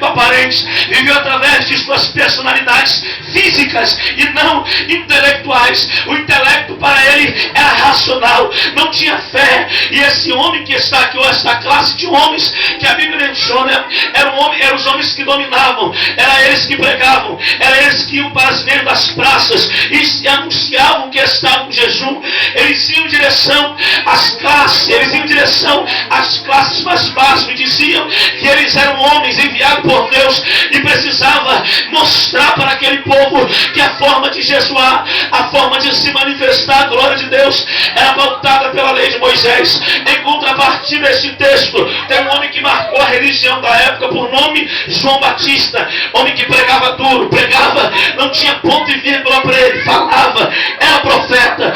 intelecto aparente, viveu através de suas personalidades físicas e não intelectuais. O intelecto para ele era racional, não tinha fé. E esse homem que está aqui, ou esta classe de homens que a Bíblia menciona, eram os homens que dominavam, eram eles que pregavam, eram eles que iam para as meias das praças e anunciavam que estavam em jejum. Eles iam em direção às classes, eles iam em direção às classes mais baixas e diziam que eles eram homens enviados por Deus e precisava mostrar para aquele povo que a forma de jejuar, a forma de se manifestar a glória de Deus era pautada pela lei de Moisés. Em contrapartida deste texto, tem um homem que marcou a religião da época por nome João Batista, homem que pregava duro, pregava, não tinha ponto e vírgula para ele, falava, era profeta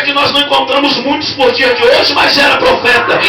que nós não encontramos muitos por dia de hoje, mas era profeta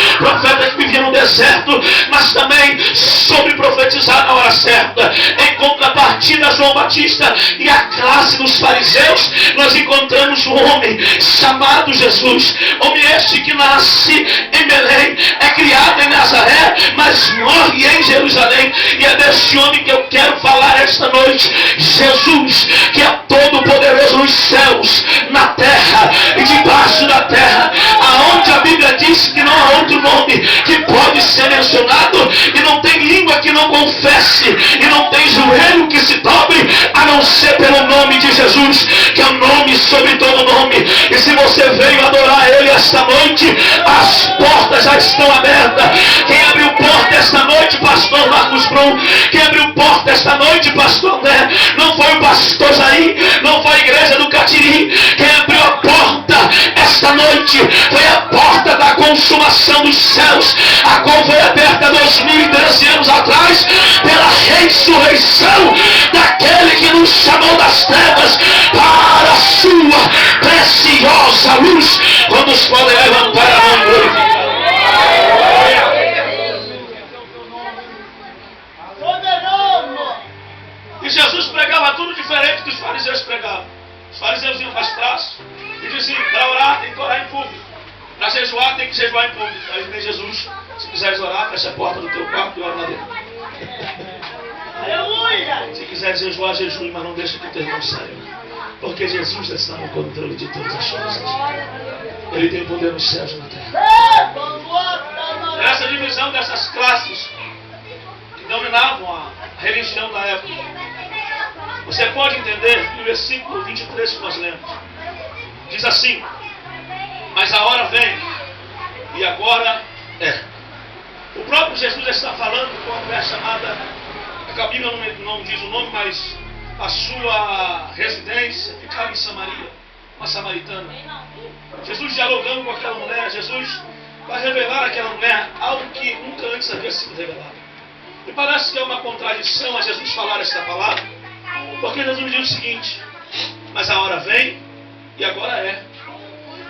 que vivia no deserto, mas também soube profetizar na hora certa. Em contrapartida a João Batista e a classe dos fariseus, nós encontramos um homem chamado Jesus, homem este que nasce em Belém, é criado em Nazaré, mas morre em Jerusalém, e é desse homem que eu quero falar esta noite. Jesus, que é todo poderoso nos céus, na terra e debaixo da terra, aonde a Bíblia diz que não há outro nome que pode ser mencionado, e não tem língua que não confesse, e não tem joelho que se dobre, a não ser pelo nome de Jesus, que é o nome sobre todo nome. E se você veio adorar Ele esta noite, as portas já estão abertas. Quem abriu porta esta noite, pastor Marcos Brum? Quem abriu porta esta noite, pastor Né? Não foi o pastor Jair, não foi a igreja do Catiri. Quem abriu a porta esta noite foi a porta da consumação dos céus, a qual foi aberta 2013 anos atrás pela ressurreição daquele que nos chamou das trevas para a sua preciosa luz. Quantos podem levantar a mão e glorificar? E Jesus pregava tudo diferente dos fariseus pregavam. Os fariseus iam para as praças e diziam: para orar tem que orar em público, para jejuar tem que jejuar em público. Aí vem Jesus: se quiseres orar, fecha a porta do teu quarto e ora lá dentro. Aleluia! Se quiseres jejuar, jejue, mas não deixa que o teu irmão saia, porque Jesus está no controle de todas as coisas. Ele tem poder nos céus e na terra. Essa divisão dessas classes que dominavam a religião da época, você pode entender no versículo 23 que nós lemos. Diz assim: mas a hora vem, e agora é. O próprio Jesus está falando com uma mulher chamada, a Bíblia não diz o nome, mas a sua residência ficava em Samaria, uma samaritana. Jesus dialogando com aquela mulher, Jesus vai revelar àquela mulher algo que nunca antes havia sido revelado. E parece que é uma contradição a Jesus falar esta palavra, porque Jesus diz o seguinte: mas a hora vem e agora é.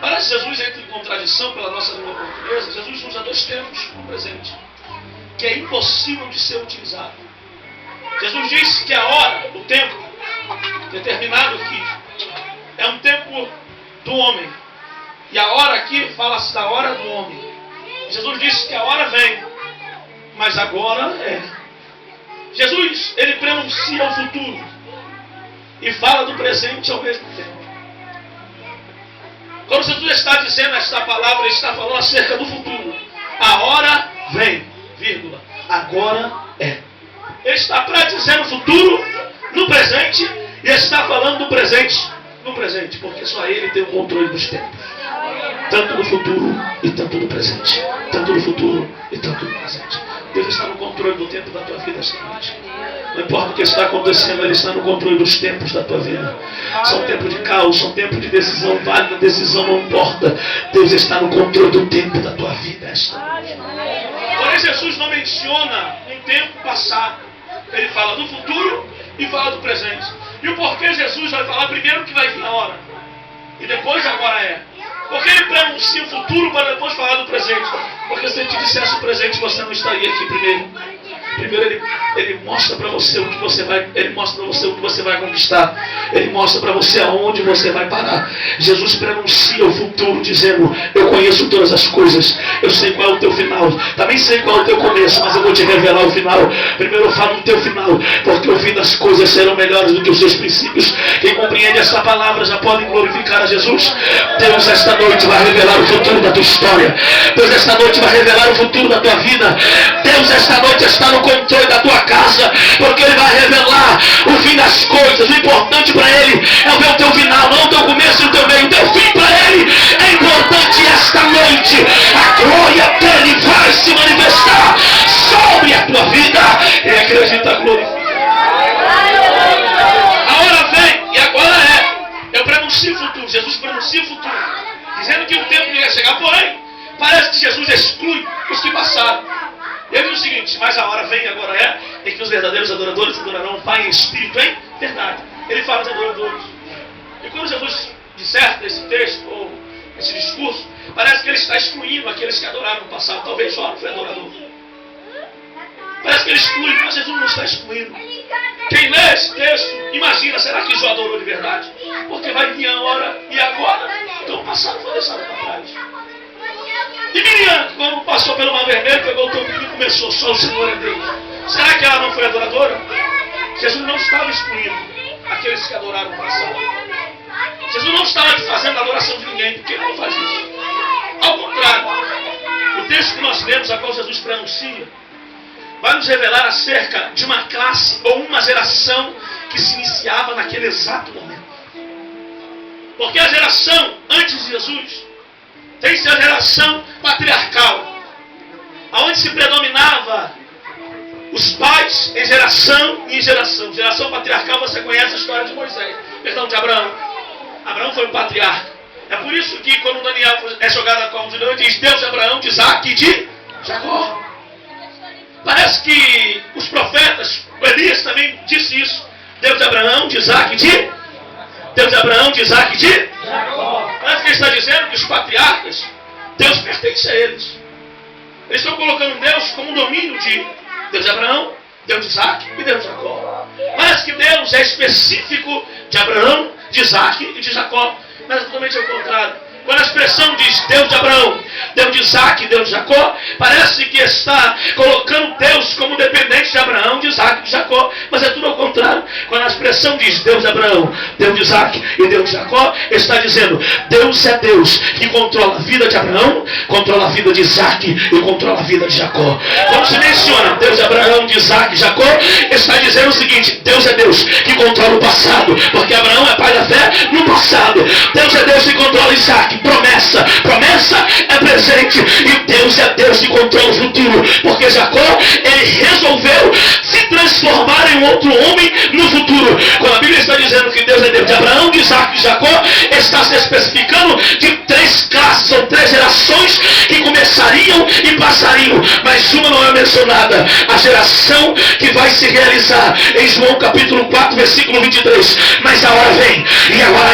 Parece que Jesus entra em contradição pela nossa língua portuguesa. Jesus usa dois termos no presente, que é impossível de ser utilizado. Jesus diz que a hora, o tempo determinado aqui, é um tempo do homem. E a hora aqui fala-se da hora do homem. Jesus disse que a hora vem, mas agora é. Jesus, ele prenuncia o futuro e fala do presente ao mesmo tempo. Quando Jesus está dizendo esta palavra, ele está falando acerca do futuro. A hora vem, vírgula, agora é. Ele está predizendo o futuro no presente e está falando do presente no presente, porque só ele tem o controle dos tempos, tanto do futuro e tanto do presente, tanto do futuro e tanto do presente. Deus está no controle do tempo da tua vida esta noite. Não importa o que está acontecendo, Ele está no controle dos tempos da tua vida. São tempos de caos, são tempos de decisão válida, decisão não importa. Deus está no controle do tempo da tua vida esta noite. Porém, Jesus não menciona um tempo passado. Ele fala do futuro e fala do presente. E o porquê Jesus vai falar primeiro que vai vir a hora e depois agora é? Porque ele prenuncia o futuro para depois falar do presente. Porque se ele te dissesse o presente, você não estaria aqui primeiro. Primeiro ele mostra para você o que você vai, Ele mostra para você o que você vai conquistar. Ele mostra para você aonde você vai parar. Jesus prenuncia o futuro dizendo: eu conheço todas as coisas, eu sei qual é o teu final, também sei qual é o teu começo, mas eu vou te revelar o final. Primeiro eu falo do teu final, porque o fim das coisas serão melhores do que os seus princípios. Quem compreende essa palavra já pode glorificar a Jesus. Deus esta noite vai revelar o futuro da tua história. Deus esta noite vai revelar o futuro da tua vida. Deus esta noite está no controle da tua casa, porque Ele vai revelar o fim das coisas. O importante para Ele é ver o teu final, não o teu começo e o teu meio. O teu fim para Ele é importante. Esta noite a glória dEle vai se manifestar sobre a tua vida. Quem acredita, glorifica. A hora vem, e agora é. Eu prenuncio o futuro. Jesus prenuncia o futuro, dizendo que o tempo iria chegar. Porém, parece que Jesus exclui os que passaram. Ele diz o seguinte: mas a hora vem, agora é, em que os verdadeiros adoradores adorarão o Pai em espírito, em verdade. Ele fala de adoradores. E quando Jesus disserta esse texto, ou esse discurso, parece que ele está excluindo aqueles que adoraram no passado. Talvez Jó não foi adorador. Parece que ele exclui, mas Jesus não está excluindo. Quem lê esse texto, imagina: será que Jó adorou de verdade? Porque vai vir a hora, e agora? Então o passado foi deixado para trás. E Miriam, quando passou pelo Mar Vermelho, pegou o teu e começou: só o Senhor é Deus. Será que ela não foi adoradora? Jesus não estava excluindo aqueles que adoraram no passado. Jesus não estava fazendo a adoração de ninguém, porque Ele não faz isso. Ao contrário, o texto que nós lemos, a qual Jesus pronuncia, vai nos revelar acerca de uma classe ou uma geração que se iniciava naquele exato momento. Porque a geração antes de Jesus tem-se a geração patriarcal, onde se predominava os pais em geração e em geração. Geração patriarcal, você conhece a história de Moisés, perdão, de Abraão. Abraão foi o patriarca. É por isso que quando Daniel é jogado a cova de leão, diz: Deus de Abraão, de Isaac e de Jacó. Parece que os profetas, Elias também disse isso: Deus de Abraão, de Isaac e de Deus de Abraão, de Isaac e de Jacó. Parece que ele está dizendo que os patriarcas, Deus pertence a eles. Eles estão colocando Deus como um domínio de Deus de Abraão, Deus de Isaac e Deus de Jacó. Parece que Deus é específico de Abraão, de Isaac e de Jacó. Mas é totalmente ao contrário. Quando a expressão diz Deus de Abraão, Deus de Isaac e Deus de Jacó, parece que está colocando Deus como dependente de Abraão, de Isaac e de Jacó. Mas é tudo ao contrário. Quando a expressão diz Deus de Abraão, Deus de Isaac e Deus de Jacó, está dizendo: Deus é Deus que controla a vida de Abraão, controla a vida de Isaac e controla a vida de Jacó. Quando se menciona Deus de Abraão, de Isaac e Jacó, está dizendo o seguinte: Deus é Deus que controla o passado, porque Abraão é pai da fé no passado. Deus é Deus que controla Isaac. Promessa é presente, e Deus é Deus que controla o futuro, porque Jacó, ele resolveu se transformar em um outro homem no futuro. Quando a Bíblia está dizendo que Deus é Deus de Abraão, de Isaac e de Jacó, está se especificando de 3 classes ou 3 gerações que começariam e passariam, mas uma não é mencionada: a geração que vai se realizar em João capítulo 4, versículo 23. Mas a hora vem, e agora